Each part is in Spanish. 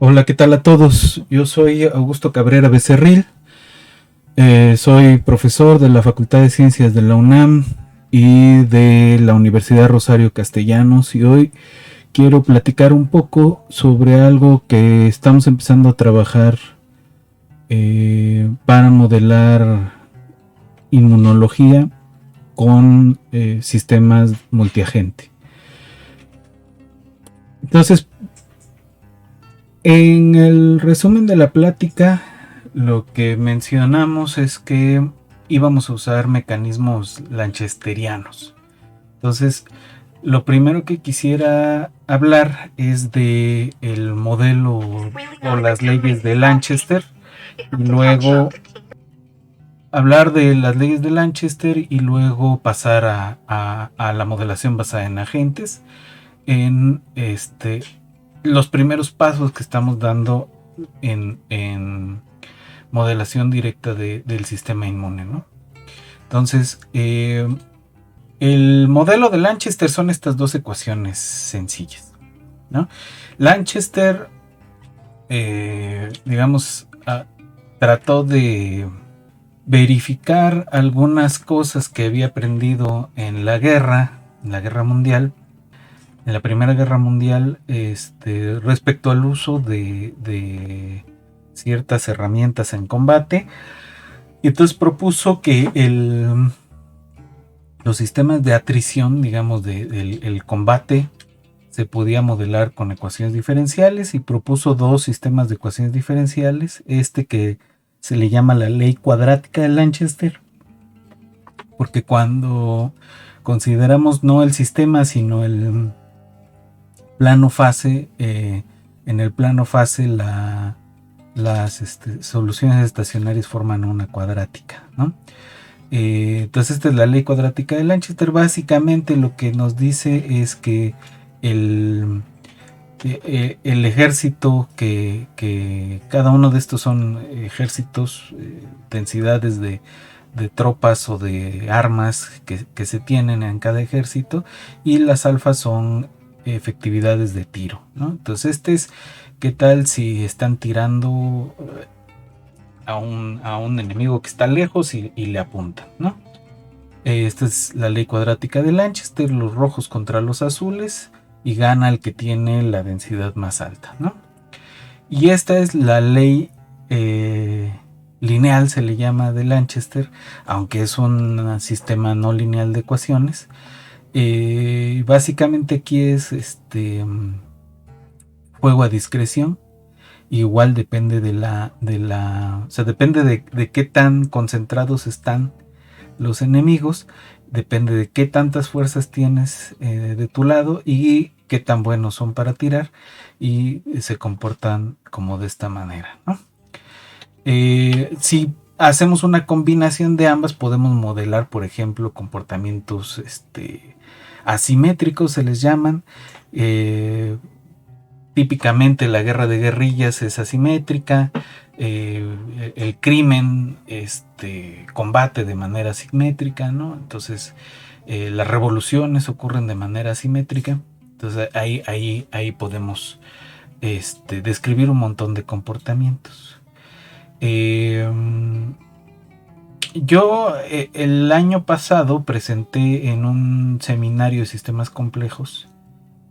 Hola, ¿qué tal a todos? Yo soy Augusto Cabrera Becerril, soy profesor de la Facultad de Ciencias de la UNAM y de la Universidad Rosario Castellanos, y hoy quiero platicar un poco sobre algo que estamos empezando a trabajar para modelar inmunología con sistemas multiagente. Entonces, en el resumen de la plática, lo que mencionamos es que íbamos a usar mecanismos lanchesterianos. Entonces, lo primero que quisiera hablar es de el modelo o las leyes de Lanchester, y luego hablar de las leyes de Lanchester y luego pasar a la modelación basada en agentes, en los primeros pasos que estamos dando en modelación directa del sistema inmune, ¿no? Entonces, el modelo de Lanchester son estas dos ecuaciones sencillas, ¿no? Lanchester, digamos, trató de verificar algunas cosas que había aprendido en la Guerra Mundial, en la Primera Guerra Mundial, respecto al uso de ciertas herramientas en combate. Y entonces propuso que los sistemas de atrición, digamos, el combate, se podía modelar con ecuaciones diferenciales, y propuso dos sistemas de ecuaciones diferenciales, que se le llama la ley cuadrática de Lanchester, porque cuando consideramos no el sistema, sino el plano fase, en el plano fase las soluciones estacionarias forman una cuadrática, ¿no? Entonces esta es la ley cuadrática de Lanchester. Básicamente lo que nos dice es que el ejército, que cada uno de estos son ejércitos, densidades de tropas o de armas que se tienen en cada ejército, y las alfas son efectividades de tiro, ¿no? Entonces qué tal si están tirando a un enemigo que está lejos y le apuntan, ¿no? Esta es la ley cuadrática de Lanchester, los rojos contra los azules, y gana el que tiene la densidad más alta, ¿no? Y esta es la ley lineal, se le llama, de Lanchester, aunque es un sistema no lineal de ecuaciones. Básicamente aquí es juego a discreción. Igual depende o sea, depende de qué tan concentrados están los enemigos, depende de qué tantas fuerzas tienes de tu lado y qué tan buenos son para tirar, y se comportan como de esta manera, ¿no? Si hacemos una combinación de ambas, podemos modelar, por ejemplo, comportamientos asimétricos, se les llaman. Típicamente la guerra de guerrillas es asimétrica, el crimen combate de manera asimétrica, ¿no? Entonces las revoluciones ocurren de manera asimétrica. Entonces ahí podemos describir un montón de comportamientos. Yo el año pasado presenté en un seminario de sistemas complejos,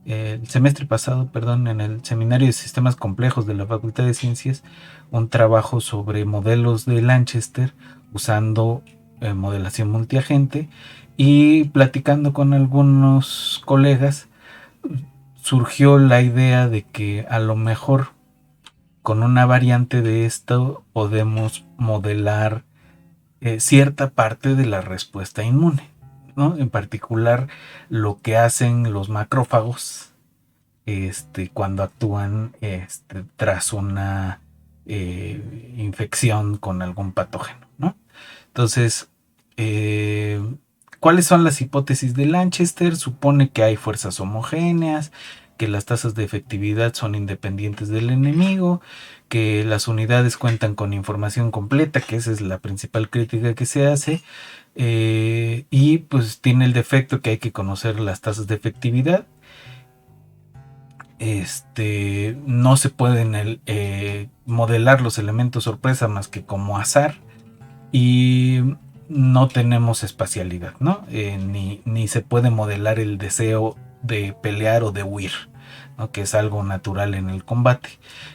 el semestre pasado, perdón, en el seminario de sistemas complejos de la Facultad de Ciencias, un trabajo sobre modelos de Lanchester usando modelación multiagente, y platicando con algunos colegas surgió la idea de que a lo mejor con una variante de esto podemos modelar cierta parte de la respuesta inmune, ¿no? En particular lo que hacen los macrófagos cuando actúan tras una infección con algún patógeno, ¿no? Entonces, ¿cuáles son las hipótesis de Lanchester? Supone que hay fuerzas homogéneas, que las tasas de efectividad son independientes del enemigo, que las unidades cuentan con información completa, que esa es la principal crítica que se hace, y pues tiene el defecto que hay que conocer las tasas de efectividad. no se pueden modelar los elementos sorpresa más que como azar, y no tenemos espacialidad, ¿no? Ni se puede modelar el deseo de pelear o de huir, ¿no? Que es algo natural en el combate.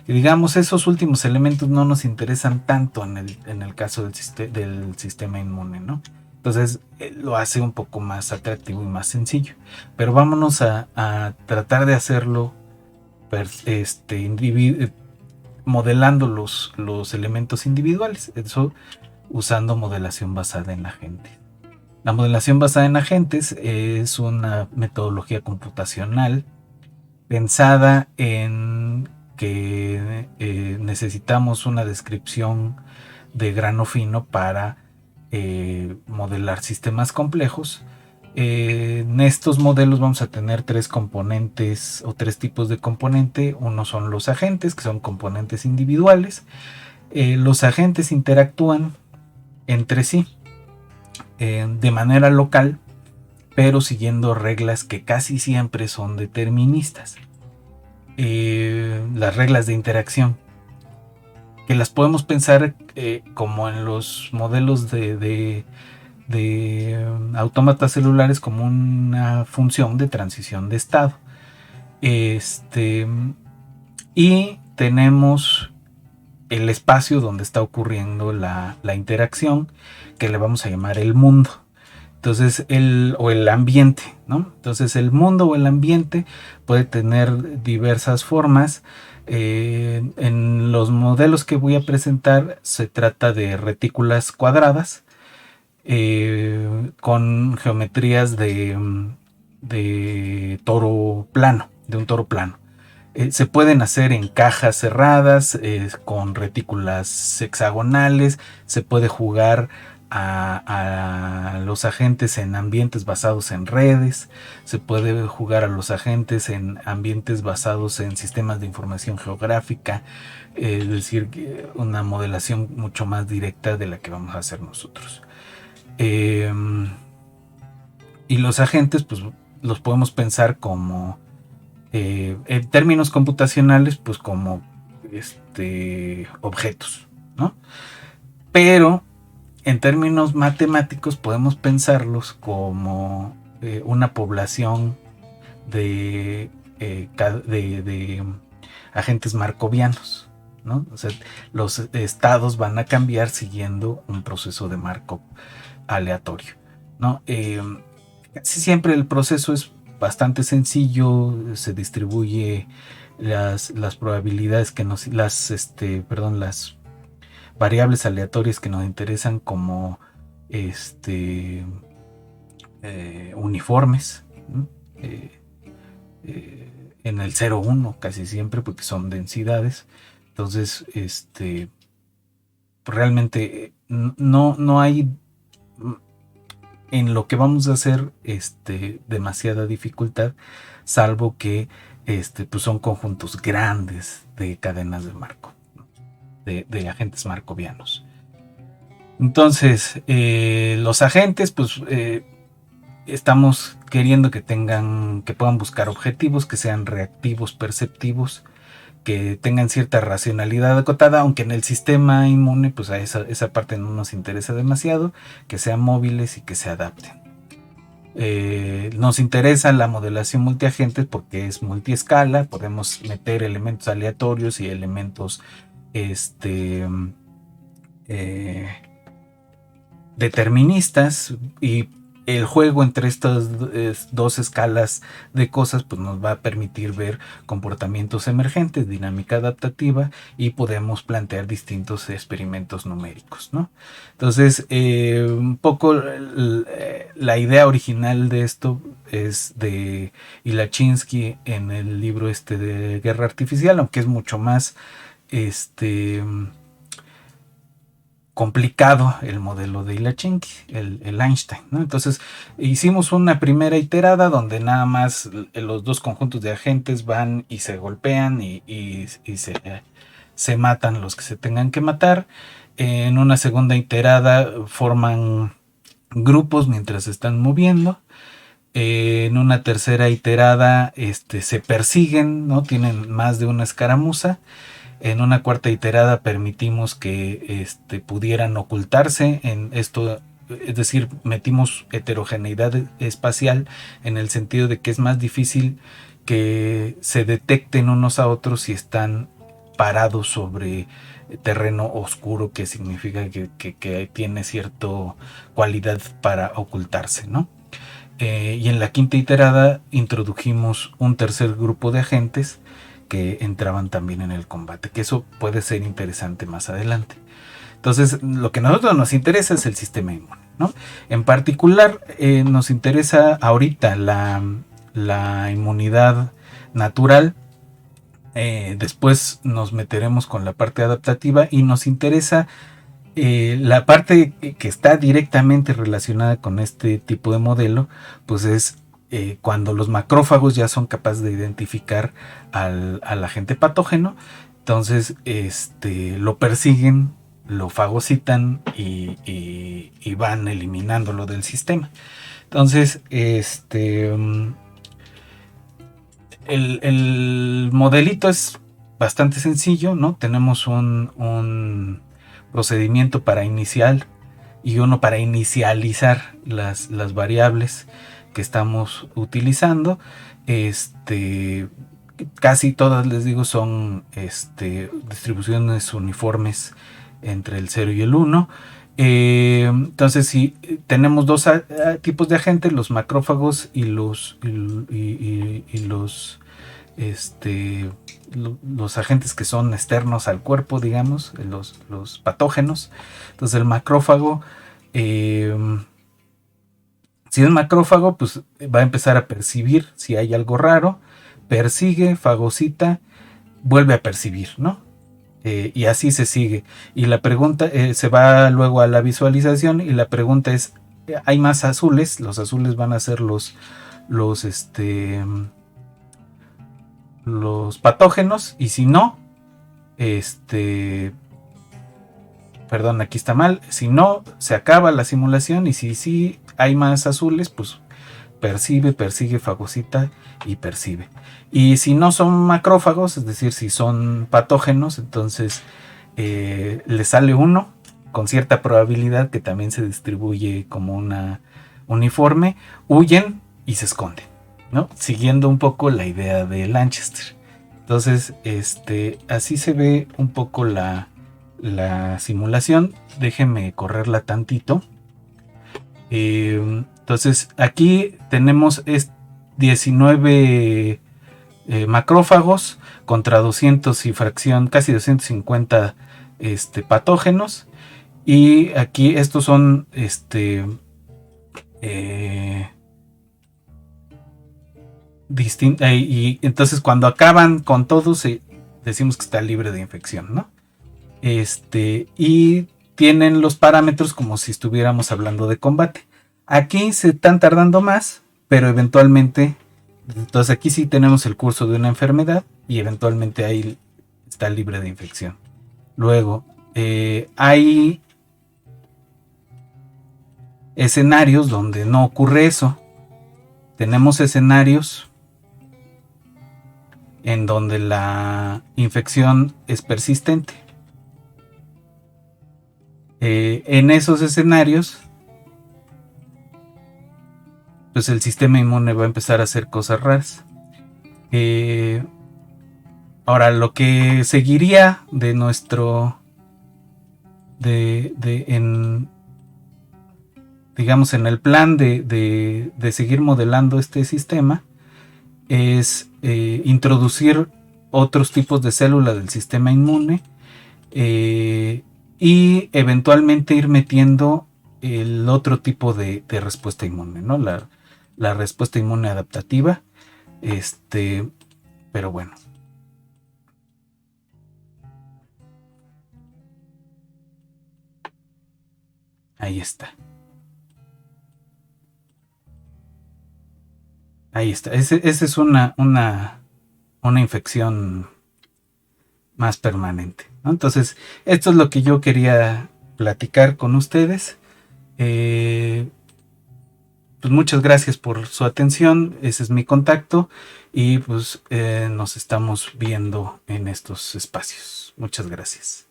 Y digamos, esos últimos elementos no nos interesan tanto en el caso del sistema inmune, ¿no? Entonces lo hace un poco más atractivo y más sencillo. Pero vámonos a tratar de hacerlo modelando los elementos individuales. Eso usando modelación basada en agentes. La modelación basada en agentes es una metodología computacional pensada en que necesitamos una descripción de grano fino para modelar sistemas complejos. En estos modelos vamos a tener tres componentes o tres tipos de componente. Uno son los agentes, que son componentes individuales. Los agentes interactúan entre sí de manera local, pero siguiendo reglas que casi siempre son deterministas. Las reglas de interacción, que las podemos pensar como en los modelos de autómatas celulares, como una función de transición de estado. Y tenemos el espacio donde está ocurriendo la interacción, que le vamos a llamar el mundo. Entonces, el ambiente, ¿no? Entonces, el mundo o el ambiente puede tener diversas formas. En los modelos que voy a presentar se trata de retículas cuadradas con geometrías de toro plano, de un toro plano. Se pueden hacer en cajas cerradas, con retículas hexagonales. Se puede jugar a los agentes en ambientes basados en redes. Se puede jugar a los agentes en ambientes basados en sistemas de información geográfica. Es decir, una modelación mucho más directa de la que vamos a hacer nosotros. Y los agentes, pues los podemos pensar como en términos computacionales, pues como objetos, ¿no? Pero en términos matemáticos podemos pensarlos como una población de agentes markovianos, ¿no? O sea, los estados van a cambiar siguiendo un proceso de Markov aleatorio, ¿no? Casi siempre el proceso es bastante sencillo. Se distribuye las probabilidades que las variables aleatorias que nos interesan como uniformes, ¿no? En el 0,1 casi siempre, porque son densidades. Entonces, realmente no hay en lo que vamos a hacer demasiada dificultad, salvo que pues son conjuntos grandes de cadenas de Markov, ¿no? de agentes markovianos. Entonces, los agentes, pues estamos queriendo que puedan buscar objetivos, que sean reactivos, perceptivos, que tengan cierta racionalidad acotada, aunque en el sistema inmune pues a esa parte no nos interesa demasiado, que sean móviles y que se adapten. Nos interesa la modelación multiagentes porque es multiescala. Podemos meter elementos aleatorios y elementos deterministas, y el juego entre estas dos escalas de cosas pues nos va a permitir ver comportamientos emergentes, dinámica adaptativa, y podemos plantear distintos experimentos numéricos, ¿no? Entonces, un poco la idea original de esto es de Ilachinsky en el libro de Guerra Artificial, aunque es mucho más complicado el modelo de Ilachinsky, el Einstein, ¿no? Entonces hicimos una primera iterada donde nada más los dos conjuntos de agentes van y se golpean y se matan los que se tengan que matar. En una segunda iterada forman grupos mientras se están moviendo. En una tercera iterada se persiguen, ¿no? Tienen más de una escaramuza. En una cuarta iterada permitimos que pudieran ocultarse en esto, es decir, metimos heterogeneidad espacial en el sentido de que es más difícil que se detecten unos a otros si están parados sobre terreno oscuro, que significa que tiene cierta cualidad para ocultarse, ¿no? Y en la quinta iterada introdujimos un tercer grupo de agentes que entraban también en el combate, que eso puede ser interesante más adelante. Entonces, lo que a nosotros nos interesa es el sistema inmune, ¿no? En particular, nos interesa ahorita la inmunidad natural. Después nos meteremos con la parte adaptativa y nos interesa la parte que está directamente relacionada con este tipo de modelo, pues es cuando los macrófagos ya son capaces de identificar al agente patógeno. Entonces lo persiguen, lo fagocitan y van eliminándolo del sistema. Entonces el modelito es bastante sencillo, ¿no? Tenemos un procedimiento para iniciar y uno para inicializar las variables que estamos utilizando. Casi todas, les digo, son distribuciones uniformes entre el 0 y el 1. Entonces, si tenemos dos tipos de agentes, los macrófagos y los los agentes que son externos al cuerpo, digamos, los patógenos. Entonces el macrófago, si es macrófago, pues va a empezar a percibir si hay algo raro, persigue, fagocita, vuelve a percibir, ¿no? Y así se sigue. Y la pregunta se va luego a la visualización y la pregunta es, ¿hay más azules? Los azules van a ser los patógenos, y si no, perdón, aquí está mal, si no, se acaba la simulación, y si sí hay más azules, pues percibe, persigue, fagocita y percibe. Y si no son macrófagos, es decir, si son patógenos, entonces le sale uno con cierta probabilidad, que también se distribuye como una uniforme, huyen y se esconden, ¿no? Siguiendo un poco la idea de Lanchester. Entonces, así se ve un poco la simulación. Déjenme correrla tantito. Entonces, aquí tenemos 19 macrófagos contra 200 y fracción, casi 250 patógenos. Y aquí estos son y entonces cuando acaban con todos decimos que está libre de infección, ¿no? Y tienen los parámetros como si estuviéramos hablando de combate. Aquí se están tardando más, pero eventualmente, entonces aquí sí tenemos el curso de una enfermedad y eventualmente ahí está libre de infección. Luego hay escenarios donde no ocurre eso. Tenemos escenarios en donde la infección es persistente. En esos escenarios, pues el sistema inmune va a empezar a hacer cosas raras. Ahora, lo que seguiría de nuestro digamos, en el plan de seguir modelando este sistema es introducir otros tipos de células del sistema inmune y eventualmente ir metiendo el otro tipo de respuesta inmune, ¿no? La respuesta inmune adaptativa. Pero bueno. Ahí está. Ahí está. Esa es una infección más permanente, ¿no? Entonces, esto es lo que yo quería platicar con ustedes. Pues pues muchas gracias por su atención. Ese es mi contacto y pues nos estamos viendo en estos espacios. Muchas gracias.